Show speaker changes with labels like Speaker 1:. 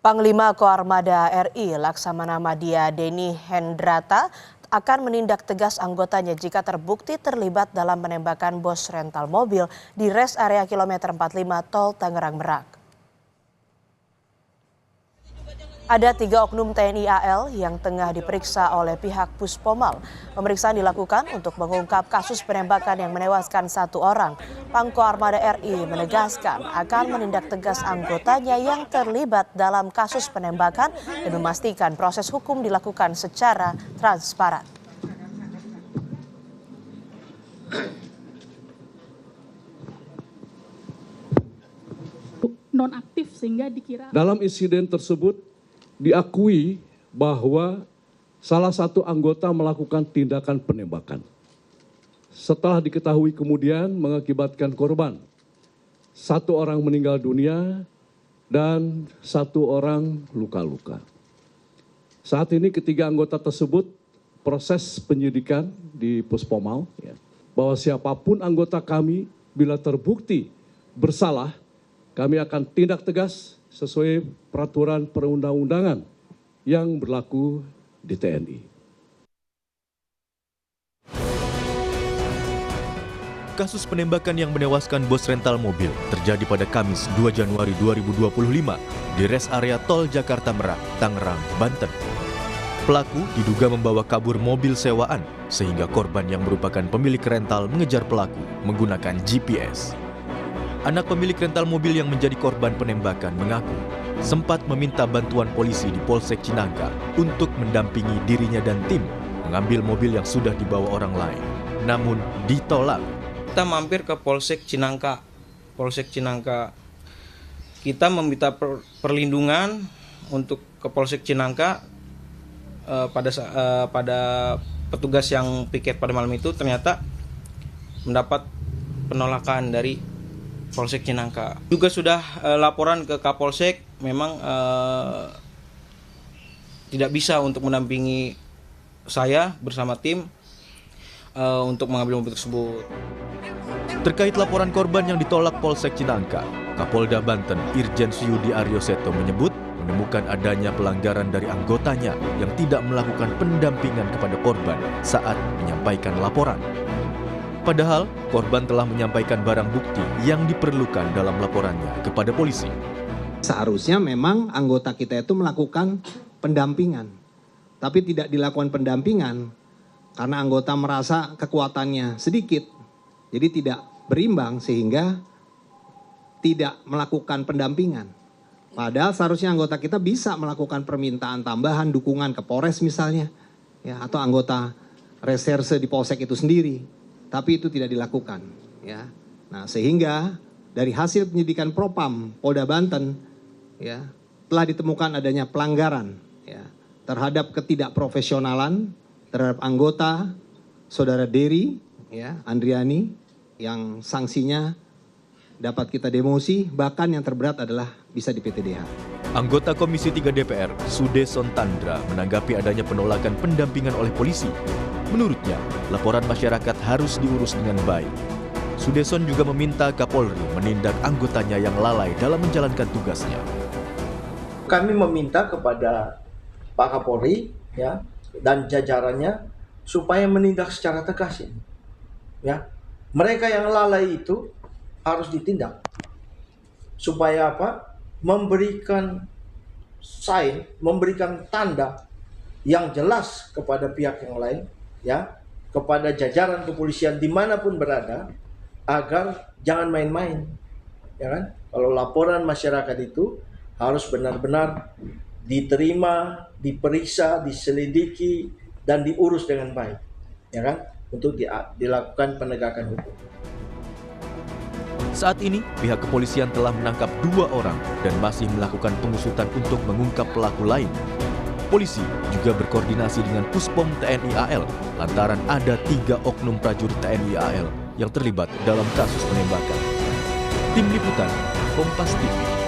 Speaker 1: Panglima Koarmada RI Laksamana Madya Denny Hendrata akan menindak tegas anggotanya jika terbukti terlibat dalam penembakan bos rental mobil di res area kilometer 45 Tol Tangerang Merak. Ada 3 oknum TNI AL yang tengah diperiksa oleh pihak Puspomal. Pemeriksaan dilakukan untuk mengungkap kasus penembakan yang menewaskan 1 orang. Pangko Armada RI menegaskan akan menindak tegas anggotanya yang terlibat dalam kasus penembakan dan memastikan proses hukum dilakukan secara transparan.
Speaker 2: Nonaktif sehingga dikira.
Speaker 3: Dalam insiden tersebut diakui bahwa salah satu anggota melakukan tindakan penembakan. Setelah diketahui kemudian mengakibatkan korban. 1 orang meninggal dunia dan 1 orang luka-luka. Saat ini ketiga anggota tersebut proses penyidikan di Puspomal. Bahwa siapapun anggota kami bila terbukti bersalah, kami akan tindak tegas sesuai peraturan perundang-undangan yang berlaku di TNI.
Speaker 4: Kasus penembakan yang menewaskan bos rental mobil terjadi pada Kamis 2 Januari 2025 di res area Tol Jakarta Merak, Tangerang, Banten. Pelaku diduga membawa kabur mobil sewaan sehingga korban yang merupakan pemilik rental mengejar pelaku menggunakan GPS. Anak pemilik rental mobil yang menjadi korban penembakan mengaku sempat meminta bantuan polisi di Polsek Cinangka untuk mendampingi dirinya dan tim mengambil mobil yang sudah dibawa orang lain. Namun ditolak.
Speaker 5: Kita mampir ke Polsek Cinangka. Kita meminta perlindungan untuk ke Polsek Cinangka pada petugas yang piket pada malam itu ternyata mendapat penolakan dari Polsek Cinangka. Juga sudah laporan ke Kapolsek, memang tidak bisa untuk mendampingi saya bersama tim untuk mengambil mobil tersebut.
Speaker 4: Terkait laporan korban yang ditolak Polsek Cinangka, Kapolda Banten Irjen Suyudi Aryoseto menyebut menemukan adanya pelanggaran dari anggotanya yang tidak melakukan pendampingan kepada korban saat menyampaikan laporan. Padahal, korban telah menyampaikan barang bukti yang diperlukan dalam laporannya kepada polisi.
Speaker 6: Seharusnya memang anggota kita itu melakukan pendampingan. Tapi tidak dilakukan pendampingan karena anggota merasa kekuatannya sedikit. Jadi tidak berimbang sehingga tidak melakukan pendampingan. Padahal seharusnya anggota kita bisa melakukan permintaan tambahan, dukungan ke Polres misalnya. Ya, atau anggota reserse di Polsek itu sendiri. Tapi itu tidak dilakukan, ya. Nah, sehingga dari hasil penyidikan Propam Polda Banten, ya, telah ditemukan adanya pelanggaran, ya, terhadap ketidakprofesionalan terhadap anggota Saudara Dery, ya, Andriani, yang sanksinya dapat kita demosi, bahkan yang terberat adalah bisa di PTDH.
Speaker 4: Anggota Komisi 3 DPR, Sudeson Tandra, menanggapi adanya penolakan pendampingan oleh polisi. Menurutnya, laporan masyarakat harus diurus dengan baik. Sudeson juga meminta Kapolri menindak anggotanya yang lalai dalam menjalankan tugasnya.
Speaker 7: Kami meminta kepada Pak Kapolri, ya, dan jajarannya supaya menindak secara tegas ini. Ya. Mereka yang lalai itu harus ditindak. Supaya apa? Memberikan sign, memberikan tanda yang jelas kepada pihak yang lain, ya, kepada jajaran kepolisian dimanapun berada, agar jangan main-main, ya kan? Kalau laporan masyarakat itu harus benar-benar diterima, diperiksa, diselidiki, dan diurus dengan baik, ya kan? Untuk dilakukan penegakan hukum.
Speaker 4: Saat ini, pihak kepolisian telah menangkap 2 orang dan masih melakukan pengusutan untuk mengungkap pelaku lain. Polisi juga berkoordinasi dengan Puspom TNI AL lantaran ada 3 oknum prajurit TNI AL yang terlibat dalam kasus penembakan. Tim Liputan, Kompas TV.